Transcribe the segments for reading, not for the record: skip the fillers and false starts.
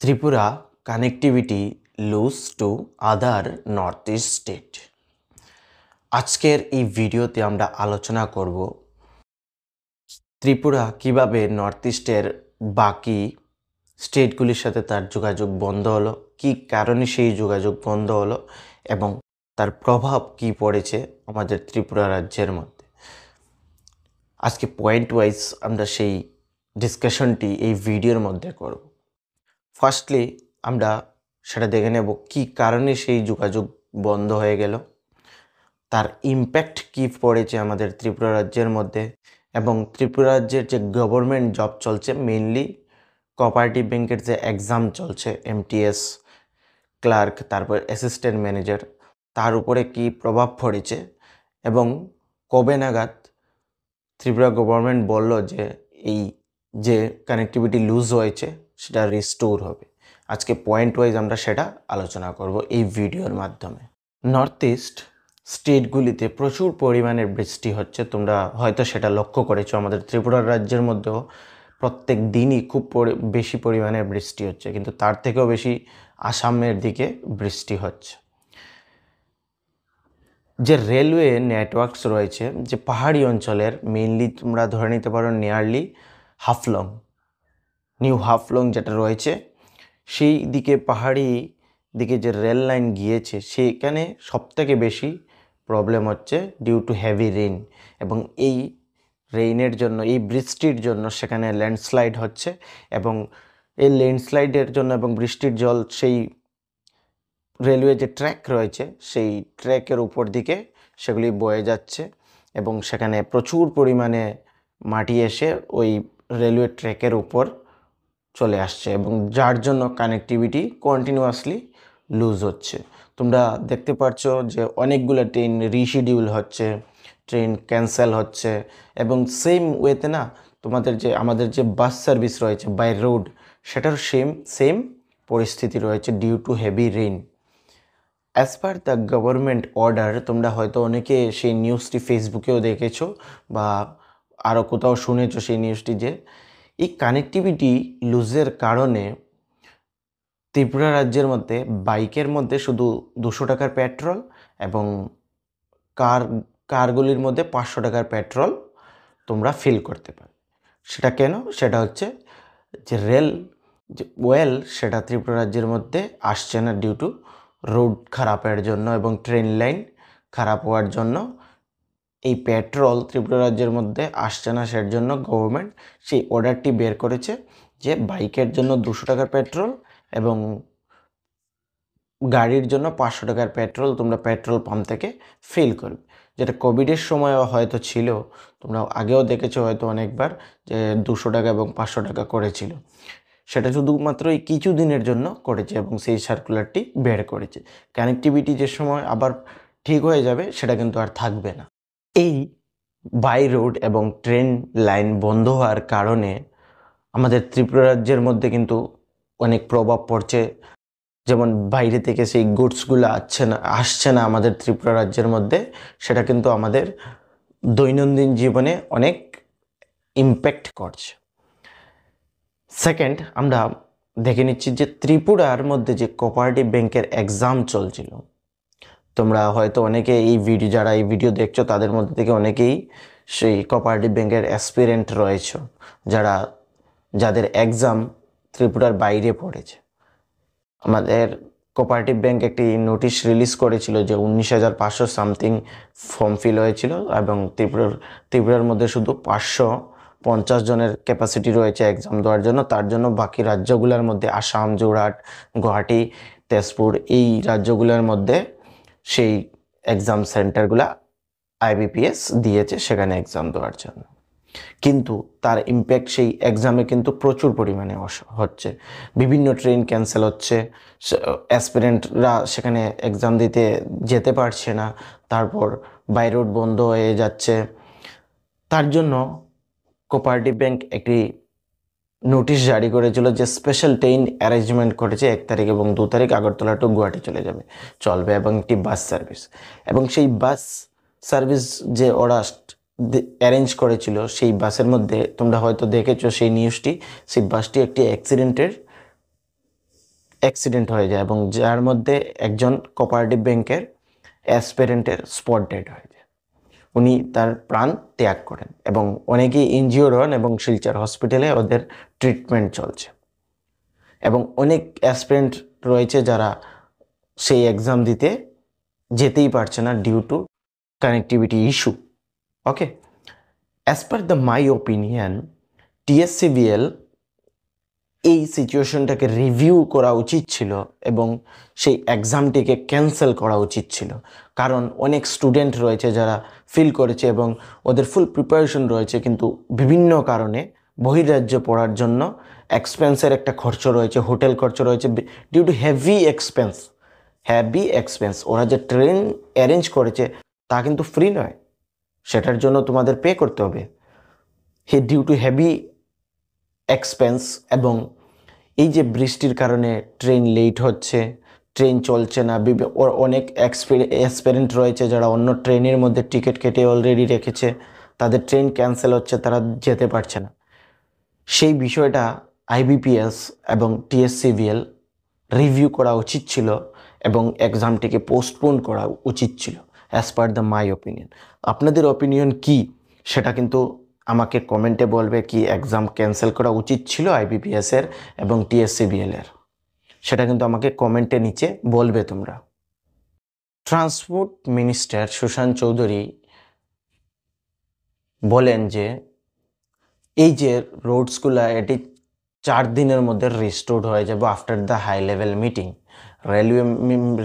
Tripura connectivity lose to other north east state. আজকের এই ভিডিওতে আমরা আলোচনা করব ত্রিপুরা কিভাবে নর্থ ইস্টের বাকি স্টেটগুলির সাথে তার যোগাযোগ বন্ধ হলো, কী কারণে সেই যোগাযোগ বন্ধ হলো এবং তার প্রভাব কী পড়েছে আমাদের ত্রিপুরা রাজ্যের মধ্যে। আজকে পয়েন্ট ওয়াইজ আমরা সেই ডিসকাশনটি এই ভিডিওর মধ্যে করব। ফার্স্টলি আমরা সেটা দেখে নেব কী কারণে সেই যোগাযোগ বন্ধ হয়ে গেল, তার ইম্প্যাক্ট কী পড়েছে আমাদের ত্রিপুরা রাজ্যের মধ্যে, এবং ত্রিপুরা রাজ্যের যে গভর্নমেন্ট জব চলছে, মেইনলি কোঅপারেটিভ ব্যাংকের যে এক্সাম চলছে এমটিএস ক্লার্ক, তারপর অ্যাসিস্ট্যান্ট ম্যানেজার, তার উপরে কী প্রভাব পড়েছে এবং কবে নাগাদ ত্রিপুরা গভর্নমেন্ট বলল যে এই যে কানেক্টিভিটি লুজ হয়েছে সেটা রিস্টোর হবে। আজকে পয়েন্ট ওয়াইজ আমরা সেটা আলোচনা করব এই ভিডিওর মাধ্যমে। নর্থ ইস্ট স্টেটগুলিতে প্রচুর পরিমাণে বৃষ্টি হচ্ছে, তোমরা হয়তো সেটা লক্ষ্য করেছো। আমাদের ত্রিপুরা রাজ্যের মধ্যেও প্রত্যেক দিনই খুব বেশি পরিমাণে বৃষ্টি হচ্ছে, কিন্তু তার থেকেও বেশি আসামের দিকে বৃষ্টি হচ্ছে। যে রেলওয়ে নেটওয়ার্কস রয়েছে, যে পাহাড়ি অঞ্চলের, মেইনলি তোমরা ধরে নিতে পারো নিয়ারলি হাফলং, নিউ হাফলং যেটা রয়েছে, সেই দিকে পাহাড়ি দিকে যে রেল লাইন গিয়েছে সেখানে সবথেকে বেশি প্রবলেম হচ্ছে ডিউ টু হেভি রেইন। এবং এই রেইনের জন্য, এই বৃষ্টির জন্য সেখানে ল্যান্ডস্লাইড হচ্ছে, এবং এই ল্যান্ডস্লাইডের জন্য এবং বৃষ্টির জল সেই রেলওয়ে যে ট্র্যাক রয়েছে সেই ট্র্যাকের উপর দিকে সেগুলি বয়ে যাচ্ছে, এবং সেখানে প্রচুর পরিমাণে মাটি এসে ওই রেলওয়ে ট্র্যাকের উপর চলে আসছে, এবং যার জন্য কানেক্টিভিটি কন্টিনিউয়াসলি লুজ হচ্ছে। তোমরা দেখতে পাচ্ছ যে অনেকগুলো ট্রেন রিশিডিউল হচ্ছে, ট্রেন ক্যান্সেল হচ্ছে, এবং সেম ওয়েতে না আমাদের যে বাস সার্ভিস রয়েছে বাই রোড, সেটার সেম পরিস্থিতি রয়েছে due to heavy rain. As per the government order, তোমরা হয়তো অনেকে সেই নিউজটি ফেসবুকেও দেখেছো বা আরও কোথাও শুনেছো সেই নিউজটি, যে এই কানেক্টিভিটি লুজের কারণে ত্রিপুরা রাজ্যের মধ্যে বাইকের মধ্যে শুধু 200 টাকার পেট্রোল এবং কারগুলির মধ্যে 500 টাকার পেট্রোল তোমরা ফিল করতে পারো। সেটা কেন? সেটা হচ্ছে যে রেল যে ওয়েল সেটা ত্রিপুরা রাজ্যের মধ্যে আসছে না ডিউ টু রোড খারাপের জন্য এবং ট্রেন লাইন খারাপ হওয়ার জন্য এই পেট্রোল ত্রিপুরা রাজ্যের মধ্যে আসছে না। সের জন্য গভর্নমেন্ট সেই অর্ডারটি বের করেছে যে বাইকের জন্য 200 টাকার পেট্রোল এবং গাড়ির জন্য 500 টাকার পেট্রোল তোমরা পেট্রোল পাম্প থেকে ফিল করবে। যেটা কোভিডের সময়ও হয়তো ছিল, তোমরা আগেও দেখেছো হয়তো অনেকবার, যে 200 টাকা এবং 500 টাকা করেছিল। সেটা শুধুমাত্র এই কিছু দিনের জন্য করেছে এবং সেই সার্কুলারটি বের করেছে। কানেক্টিভিটি যে সময় আবার ঠিক হয়ে যাবে সেটা কিন্তু আর থাকবে না। এই বাই রোড এবং ট্রেন লাইন বন্ধ হওয়ার কারণে আমাদের ত্রিপুরা রাজ্যের মধ্যে কিন্তু অনেক প্রভাব পড়ছে। যেমন বাইরে থেকে সেই গুডসগুলো আসছে না আমাদের ত্রিপুরা রাজ্যের মধ্যে, সেটা কিন্তু আমাদের দৈনন্দিন জীবনে অনেক ইম্প্যাক্ট করছে। সেকেন্ড, আমরা দেখে নিচ্ছি যে ত্রিপুরার মধ্যে যে কোঅপারেটিভ ব্যাংকের এক্সাম চলছিল, তোমরা হয়তো অনেকে যারা এই ভিডিও দেখছো তাদের মধ্যে থেকে অনেকেই সেই কোঅপারেটিভ ব্যাংকের অ্যাসপিরেন্ট রয়েছে, যাদের এক্সাম ত্রিপুরার বাইরে পড়েছে। আমাদের কোঅপারেটিভ ব্যাংক একটি নোটিশ রিলিজ করেছিল যে 19,500 সামথিং ফর্ম ফিল হয়েছিল, এবং ত্রিপুরার মধ্যে শুধু 550 জনের ক্যাপাসিটি রয়েছে এক্সাম দেওয়ার জন্য। তার জন্য বাকি রাজ্যগুলোর মধ্যে আসাম, যোরহাট, গুয়াহাটি, তেজপুর, এই রাজ্যগুলোর মধ্যে সেই এক্সাম সেন্টারগুলা আইবিপিএস দিয়েছে সেখানে এক্সাম দেওয়ার জন্য। কিন্তু তার ইম্প্যাক্ট সেই এক্সামে কিন্তু প্রচুর পরিমাণে হচ্ছে। বিভিন্ন ট্রেন ক্যান্সেল হচ্ছে, অ্যাসপিরেন্টরা সেখানে এক্সাম দিতে যেতে পারছে না, তারপর বাই রোড বন্ধ হয়ে যাচ্ছে। তার জন্য কোঅপারেটিভ ব্যাংক একটি নোটিশ জারি করেছিল যে স্পেশাল ট্রেন অ্যারেঞ্জমেন্ট করেছে 1 তারিখ এবং 2 তারিখ আগরতলা টু গুয়াহাটি চলবে এবং একটি বাস সার্ভিস। এবং সেই বাস সার্ভিস যে ওরা অ্যারেঞ্জ করেছিল সেই বাসের মধ্যে তোমরা হয়তো দেখেছো সেই নিউজটি, সেই বাসটি একটি অ্যাক্সিডেন্টের অ্যাক্সিডেন্ট হয়ে যায় এবং যার মধ্যে একজন কোঅপারেটিভ ব্যাংকের অ্যাসপিরেন্টের স্পট ডেড হয়ে যায়। উনি তার প্রাণ ত্যাগ করেন এবং অনেকেই ইনজিওর্ড হন এবং শিলচর হসপিটালে ওদের ট্রিটমেন্ট চলছে। এবং অনেক অ্যাসপিরেন্ট রয়েছে যারা সেই এক্সাম দিতে যেতেই পারছে না due to connectivity issue. Okay, as per the my opinion, TSCVL এই সিচুয়েশনটাকে রিভিউ করা উচিত ছিল এবং সেই এক্সামটিকে ক্যান্সেল করা উচিত ছিল। কারণ অনেক স্টুডেন্ট রয়েছে যারা ফিল করেছে এবং ওদের ফুল প্রিপারেশন রয়েছে, কিন্তু বিভিন্ন কারণে বহির্রাজ্য পড়ার জন্য এক্সপেন্সের একটা খরচ রয়েছে, হোটেল খরচ রয়েছে, ডিউ টু হেভি এক্সপেন্স। ওরা যে ট্রেন অ্যারেঞ্জ করেছে তা কিন্তু ফ্রি নয়, সেটার জন্য তোমাদের পে করতে হবে। ডিউ টু হেভি এক্সপেন্স এবং এই যে বৃষ্টির কারণে ট্রেন লেট হচ্ছে, ট্রেন চলছে না, অনেক অ্যাসপিরেন্ট রয়েছে যারা অন্য ট্রেনের মধ্যে টিকিট কেটে অলরেডি রেখেছে, তাদের ট্রেন ক্যান্সেল হচ্ছে, তারা যেতে পারছে না। সেই বিষয়টা আইবিপিএস এবং টিএসসিভিএল রিভিউ করা উচিত ছিল এবং এক্সামটিকে পোস্টপোন করা উচিত ছিল, as per the my opinion. আপনাদের ওপিনিয়ন কি সেটা কিন্তু আমাকে কমেন্টে বলবে, কি এক্সাম ক্যান্সেল করা উচিত ছিল আইবিপিএসের এবং টিএসসিভিএলের, সেটা কিন্তু আমাকে কমেন্টে নিচে বলবে তোমরা। ট্রান্সপোর্ট মিনিস্টার সুশান্ত চৌধুরী বলেন যে এই যে রোডসগুলো এটি 4 দিনের মধ্যে রিস্টোর্ড হয়ে যাবে after the high level meeting.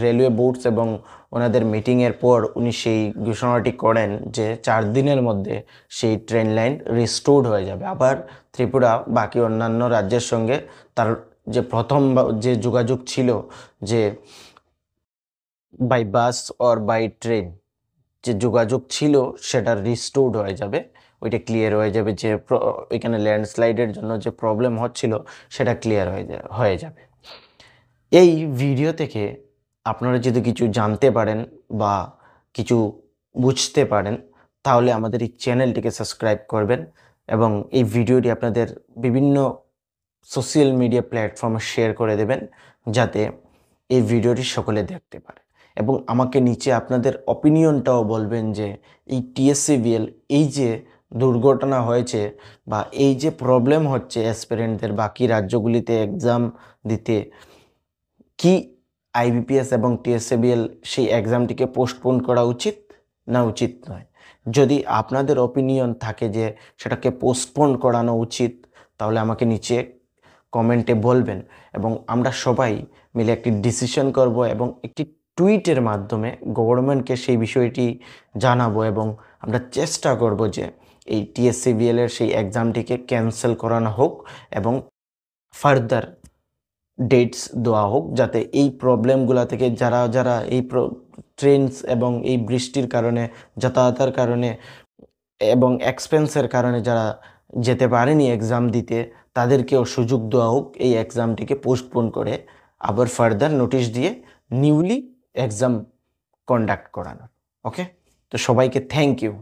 Railway boards এবং ওনাদের মিটিংয়ের পর উনি সেই ঘোষণাটি করেন যে 4 দিনের মধ্যে সেই ট্রেন লাইন রিস্টোর্ড হয়ে যাবে। আবার ত্রিপুরা বাকি অন্যান্য রাজ্যের সঙ্গে তার যে প্রথম যে যোগাযোগ ছিল, যে by bus or by train যে যোগাযোগ ছিল, সেটা রিস্টোর্ড হয়ে যাবে, ওইটা ক্লিয়ার হয়ে যাবে। যে ওইখানে ল্যান্ডস্লাইডের জন্য যে প্রবলেম হচ্ছিল সেটা ক্লিয়ার হয়ে যাবে। এই ভিডিও থেকে আপনারা যদি কিছু জানতে পারেন বা কিছু বুঝতে পারেন, তাহলে আমাদের এই চ্যানেলটিকে সাবস্ক্রাইব করবেন এবং এই ভিডিওটি আপনাদের বিভিন্ন সোশ্যাল মিডিয়া প্ল্যাটফর্মে শেয়ার করে দেবেন, যাতে এই ভিডিওটি সকলে দেখতে পারে। এবং আমাকে নিচে আপনাদের অপিনিয়নটাও বলবেন যে এই টিএসসিভিএল এই যে দুর্ঘটনা হয়েছে বা এই যে প্রবলেম হচ্ছে অ্যাসপিরেন্টদের বাকি রাজ্যগুলিতে এক্সাম দিতে, কি আইবিপিএস এবং টিএসসিভিএল সেই এক্সামটিকে পোস্টপোন করা উচিত না উচিত নয়? যদি আপনাদের অপিনিয়ন থাকে যে সেটাকে পোস্টপোন করানো উচিত, তাহলে আমাকে নিচে কমেন্টে বলবেন এবং আমরা সবাই মিলে একটি ডিসিশন করব এবং একটি টুইটের মাধ্যমে গভর্নমেন্টকে সেই বিষয়টি জানাবো এবং আমরা চেষ্টা করব যে এই টিএসসিভিএলের সেই এক্সামটিকে ক্যান্সেল করানো হোক এবং ফার্দার ডেটস দেওয়া হোক, যাতে এই প্রবলেমগুলো থেকে যারা এই ট্রেনস এবং এই বৃষ্টির কারণে, যাতায়াতের কারণে এবং এক্সপেন্সের কারণে যারা যেতে পারেনি এক্সাম দিতে, তাদেরকেও সুযোগ দেওয়া হোক এই এক্সামটিকে পোস্টপোন করে আবার ফার্দার নোটিশ দিয়ে নিউলি এক্সাম কন্ডাক্ট করানোর। ওকে, তো সবাইকে থ্যাংক ইউ।